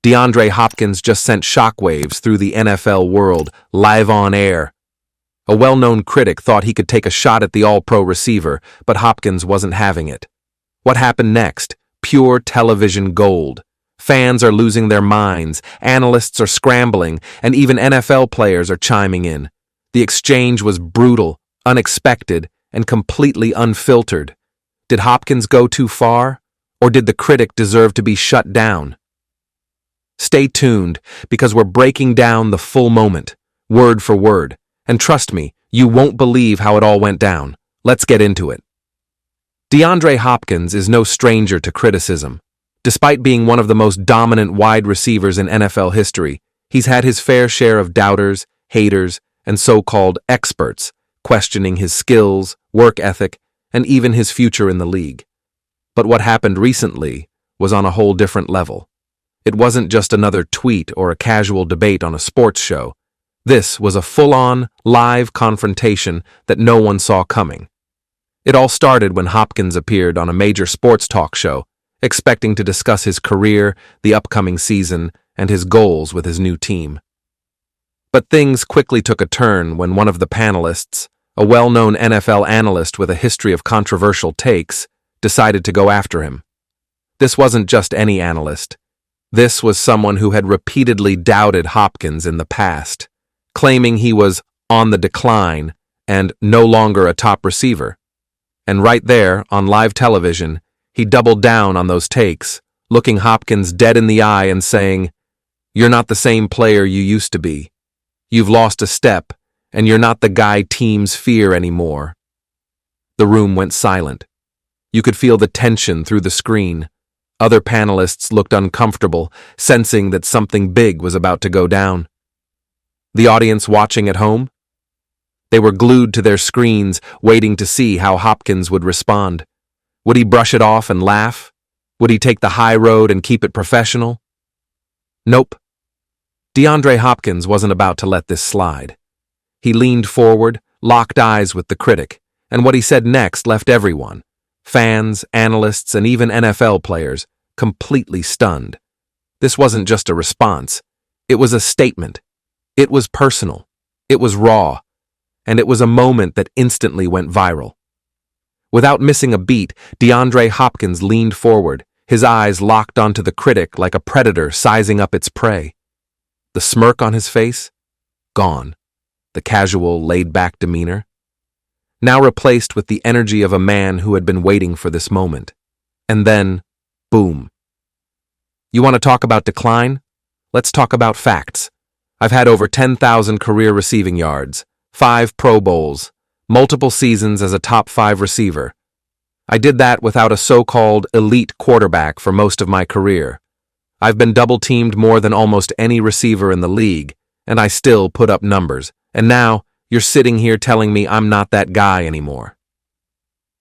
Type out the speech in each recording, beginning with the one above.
DeAndre Hopkins just sent shockwaves through the NFL world, live on air. A well-known critic thought he could take a shot at the all-pro receiver, but Hopkins wasn't having it. What happened next? Pure television gold. Fans are losing their minds, analysts are scrambling, and even NFL players are chiming in. The exchange was brutal, unexpected, and completely unfiltered. Did Hopkins go too far? Or did the critic deserve to be shut down? Stay tuned, because we're breaking down the full moment, word for word. And trust me, you won't believe how it all went down. Let's get into it. DeAndre Hopkins is no stranger to criticism. Despite being one of the most dominant wide receivers in NFL history, he's had his fair share of doubters, haters, and so-called experts questioning his skills, work ethic, and even his future in the league. But what happened recently was on a whole different level. It wasn't just another tweet or a casual debate on a sports show. This was a full-on, live confrontation that no one saw coming. It all started when Hopkins appeared on a major sports talk show, expecting to discuss his career, the upcoming season, and his goals with his new team. But things quickly took a turn when one of the panelists, a well-known NFL analyst with a history of controversial takes, decided to go after him. This wasn't just any analyst. This was someone who had repeatedly doubted Hopkins in the past, claiming he was on the decline and no longer a top receiver. And right there, on live television, he doubled down on those takes, looking Hopkins dead in the eye and saying, "You're not the same player you used to be. You've lost a step, and you're not the guy teams fear anymore." The room went silent. You could feel the tension through the screen. Other panelists looked uncomfortable, sensing that something big was about to go down. The audience watching at home? They were glued to their screens, waiting to see how Hopkins would respond. Would he brush it off and laugh? Would he take the high road and keep it professional? Nope. DeAndre Hopkins wasn't about to let this slide. He leaned forward, locked eyes with the critic, and what he said next left everyone, fans, analysts, and even NFL players, completely stunned. This wasn't just a response. It was a statement. It was personal. It was raw. And it was a moment that instantly went viral. Without missing a beat, DeAndre Hopkins leaned forward, his eyes locked onto the critic like a predator sizing up its prey. The smirk on his face? Gone. The casual, laid-back demeanor? Now replaced with the energy of a man who had been waiting for this moment. And then, boom. You want to talk about decline? Let's talk about facts. I've had over 10,000 career receiving yards, 5 Pro Bowls, multiple seasons as a top 5 receiver. I did that without a so-called elite quarterback for most of my career. I've been double-teamed more than almost any receiver in the league, and I still put up numbers. And now, you're sitting here telling me I'm not that guy anymore.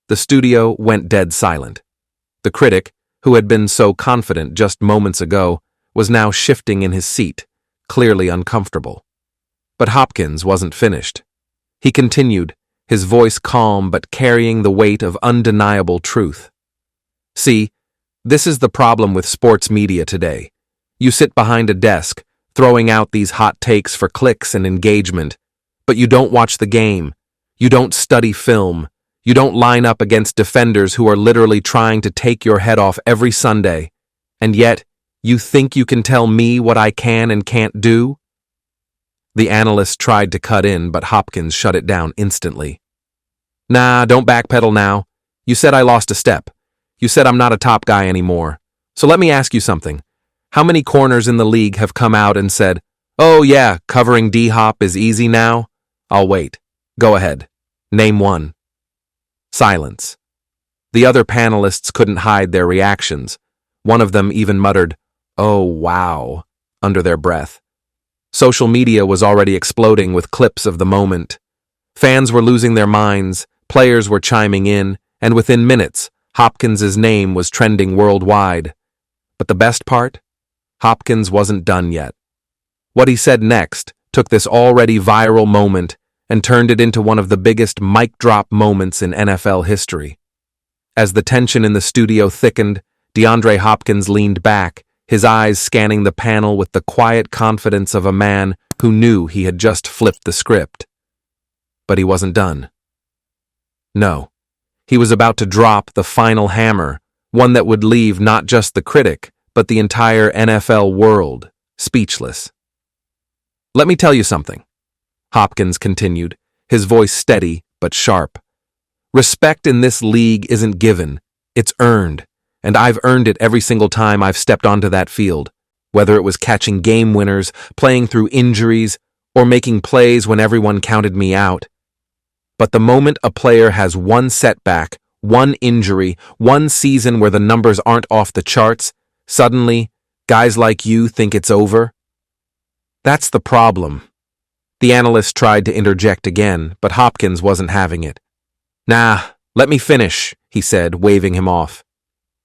The studio went dead silent. The critic, who had been so confident just moments ago, was now shifting in his seat, clearly uncomfortable. But Hopkins wasn't finished. He continued, his voice calm but carrying the weight of undeniable truth. See, this is the problem with sports media today. You sit behind a desk, throwing out these hot takes for clicks and engagement, but you don't watch the game. You don't study film. You don't line up against defenders who are literally trying to take your head off every Sunday. And yet, you think you can tell me what I can and can't do? The analyst tried to cut in, but Hopkins shut it down instantly. Nah, don't backpedal now. You said I lost a step. You said I'm not a top guy anymore. So let me ask you something. How many corners in the league have come out and said, "Oh yeah, covering D-Hop is easy now"? I'll wait. Go ahead. Name one. Silence. The other panelists couldn't hide their reactions. One of them even muttered, "Oh wow," under their breath. Social media was already exploding with clips of the moment. Fans were losing their minds, players were chiming in, and within minutes, Hopkins' name was trending worldwide. But the best part? Hopkins wasn't done yet. What he said next took this already viral moment and turned it into one of the biggest mic drop moments in NFL history. As the tension in the studio thickened, DeAndre Hopkins leaned back, his eyes scanning the panel with the quiet confidence of a man who knew he had just flipped the script. But he wasn't done. No, he was about to drop the final hammer, one that would leave not just the critic, but the entire NFL world speechless. "Let me tell you something," Hopkins continued, his voice steady but sharp. "Respect in this league isn't given, it's earned, and I've earned it every single time I've stepped onto that field, whether it was catching game winners, playing through injuries, or making plays when everyone counted me out. But the moment a player has one setback, one injury, one season where the numbers aren't off the charts, suddenly, guys like you think it's over? That's the problem." The analyst tried to interject again, but Hopkins wasn't having it. "Nah, let me finish," he said, waving him off.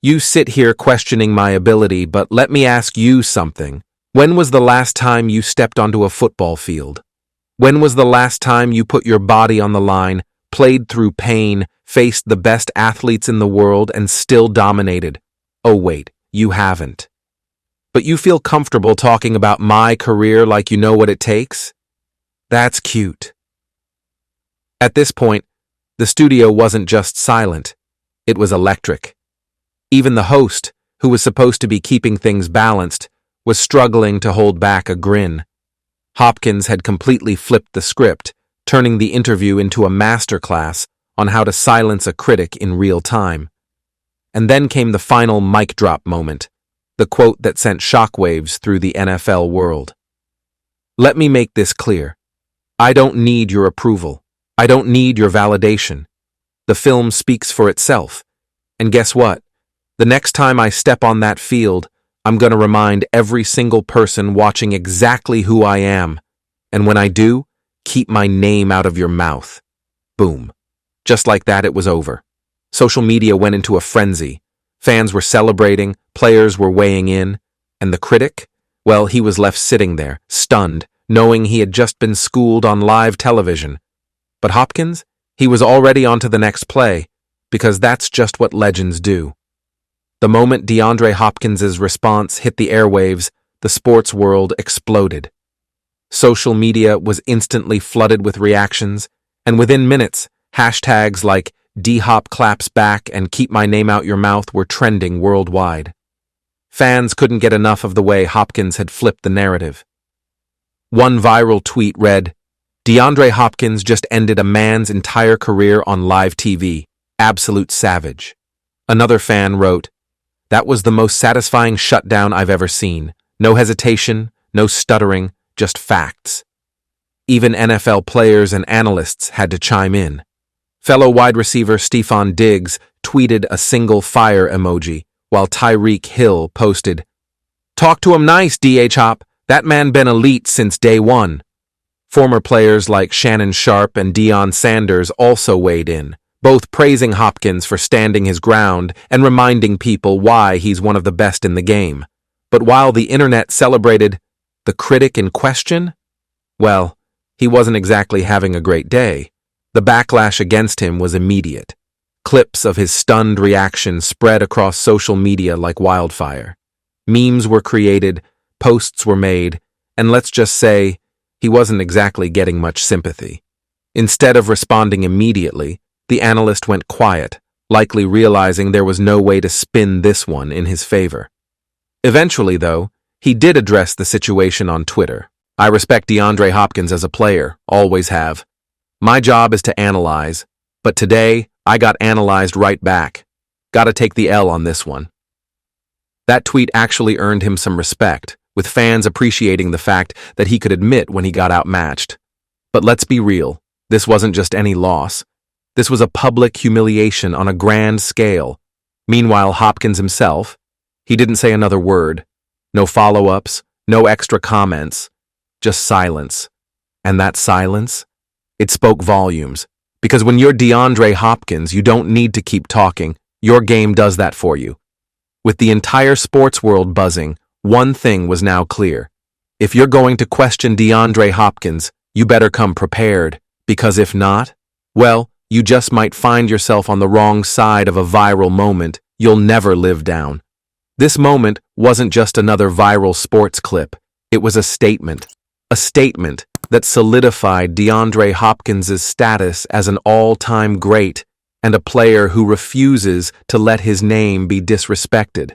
"You sit here questioning my ability, but let me ask you something. When was the last time you stepped onto a football field? When was the last time you put your body on the line, played through pain, faced the best athletes in the world, and still dominated? Oh wait, you haven't. But you feel comfortable talking about my career like you know what it takes? That's cute." At this point, the studio wasn't just silent, it was electric. Even the host, who was supposed to be keeping things balanced, was struggling to hold back a grin. Hopkins had completely flipped the script, turning the interview into a masterclass on how to silence a critic in real time. And then came the final mic drop moment, the quote that sent shockwaves through the NFL world. "Let me make this clear. I don't need your approval. I don't need your validation. The film speaks for itself. And guess what? The next time I step on that field, I'm going to remind every single person watching exactly who I am. And when I do, keep my name out of your mouth." Boom. Just like that, it was over. Social media went into a frenzy. Fans were celebrating, players were weighing in, and the critic? Well, he was left sitting there, stunned, knowing he had just been schooled on live television. But Hopkins? He was already on to the next play, because that's just what legends do. The moment DeAndre Hopkins' response hit the airwaves, the sports world exploded. Social media was instantly flooded with reactions, and within minutes, hashtags like "DHop claps back" and "Keep my name out your mouth" were trending worldwide. Fans couldn't get enough of the way Hopkins had flipped the narrative. One viral tweet read, "DeAndre Hopkins just ended a man's entire career on live TV. Absolute savage." Another fan wrote, "That was the most satisfying shutdown I've ever seen. No hesitation, no stuttering, just facts." Even NFL players and analysts had to chime in. Fellow wide receiver Stephon Diggs tweeted a single fire emoji, while Tyreek Hill posted, "Talk to him nice, DH-Hop. That man been elite since day one." Former players like Shannon Sharpe and Deion Sanders also weighed in, both praising Hopkins for standing his ground and reminding people why he's one of the best in the game. But while the internet celebrated the critic in question, well, he wasn't exactly having a great day. The backlash against him was immediate. Clips of his stunned reaction spread across social media like wildfire. Memes were created, posts were made, and let's just say, he wasn't exactly getting much sympathy. Instead of responding immediately, the analyst went quiet, likely realizing there was no way to spin this one in his favor. Eventually, though, he did address the situation on Twitter. "I respect DeAndre Hopkins as a player, always have. My job is to analyze, but today I got analyzed right back. Gotta take the L on this one." That tweet actually earned him some respect, with fans appreciating the fact that he could admit when he got outmatched. But let's be real, this wasn't just any loss. This was a public humiliation on a grand scale. Meanwhile, Hopkins himself, he didn't say another word. No follow-ups, no extra comments, just silence. And that silence? It spoke volumes. Because when you're DeAndre Hopkins, you don't need to keep talking. Your game does that for you. With the entire sports world buzzing, one thing was now clear. If you're going to question DeAndre Hopkins, you better come prepared. Because if not, well, you just might find yourself on the wrong side of a viral moment you'll never live down. This moment wasn't just another viral sports clip. It was a statement. A statement that solidified DeAndre Hopkins' status as an all-time great and a player who refuses to let his name be disrespected.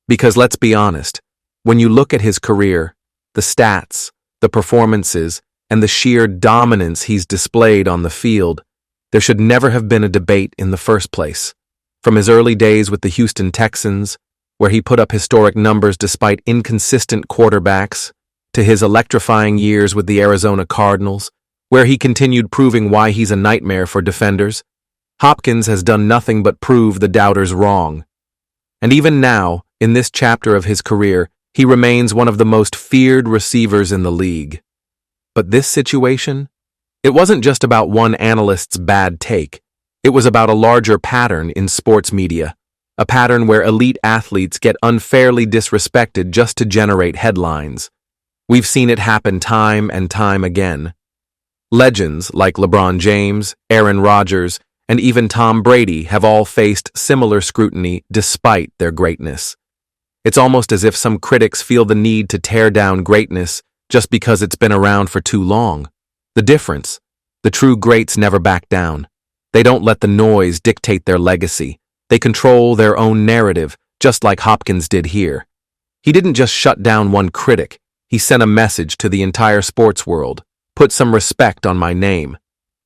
Because let's be honest, when you look at his career, the stats, the performances, and the sheer dominance he's displayed on the field, there should never have been a debate in the first place. From his early days with the Houston Texans, where he put up historic numbers despite inconsistent quarterbacks, to his electrifying years with the Arizona Cardinals, where he continued proving why he's a nightmare for defenders, Hopkins has done nothing but prove the doubters wrong. And even now, in this chapter of his career, he remains one of the most feared receivers in the league. But this situation? It wasn't just about one analyst's bad take. It was about a larger pattern in sports media, a pattern where elite athletes get unfairly disrespected just to generate headlines. We've seen it happen time and time again. Legends like LeBron James, Aaron Rodgers, and even Tom Brady have all faced similar scrutiny despite their greatness. It's almost as if some critics feel the need to tear down greatness just because it's been around for too long. The difference: the true greats never back down. They don't let the noise dictate their legacy. They control their own narrative, just like Hopkins did here. He didn't just shut down one critic. He sent a message to the entire sports world. Put some respect on my name.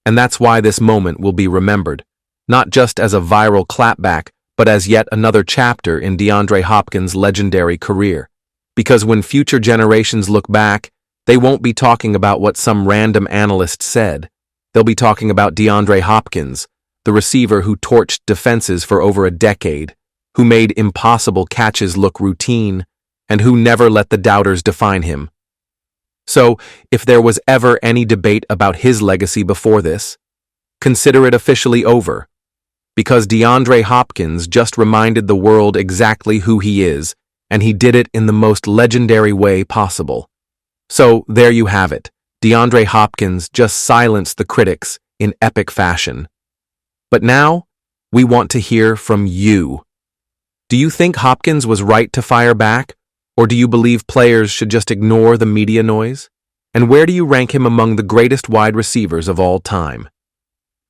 And that's why this moment will be remembered, not just as a viral clapback, but as yet another chapter in DeAndre Hopkins' legendary career. Because when future generations look back, they won't be talking about what some random analyst said. They'll be talking about DeAndre Hopkins, the receiver who torched defenses for over a decade, who made impossible catches look routine, and who never let the doubters define him. So, if there was ever any debate about his legacy before this, consider it officially over. Because DeAndre Hopkins just reminded the world exactly who he is, and he did it in the most legendary way possible. So, there you have it. DeAndre Hopkins just silenced the critics in epic fashion. But now, we want to hear from you. Do you think Hopkins was right to fire back? Or do you believe players should just ignore the media noise? And where do you rank him among the greatest wide receivers of all time?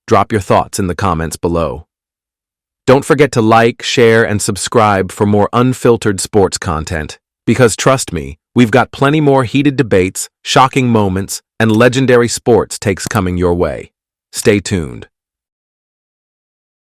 Drop your thoughts in the comments below. Don't forget to like, share, and subscribe for more unfiltered sports content. Because trust me, we've got plenty more heated debates, shocking moments, and legendary sports takes coming your way. Stay tuned.